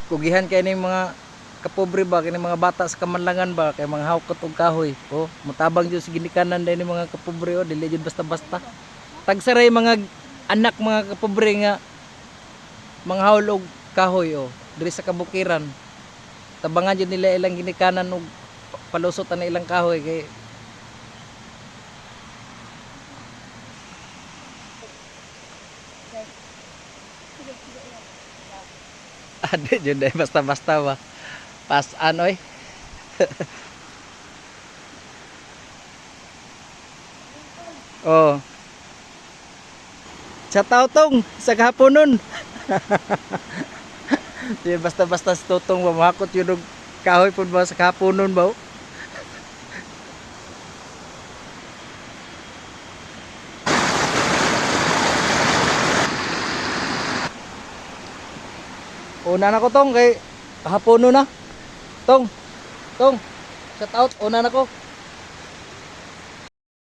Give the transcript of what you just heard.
kugihan kay ning mga kapobre ba, kay mga bata sa kamanlangan ba, kay mga hawkot og kahoy. Oh, mutabang jud sa ginikanan din mga kapobre, oh, dili jud basta-basta. Tagsaray mga anak mga kapobre nga mga haul og kahoy, oh, diri sa kabukiran. Tabangan jud nila ilang ginikanan og palusot na ilang kahoy kay ade jud ay basta-basta ba. Pas anoy. Oh. Sa tautong sa kahaponon. Di basta-basta sa tutong mamakot yun og kahoy pud ba sa kahaponon ba? Oh? Una na ko tong kay hapono na. Tong. Tong. Shout out una na ko.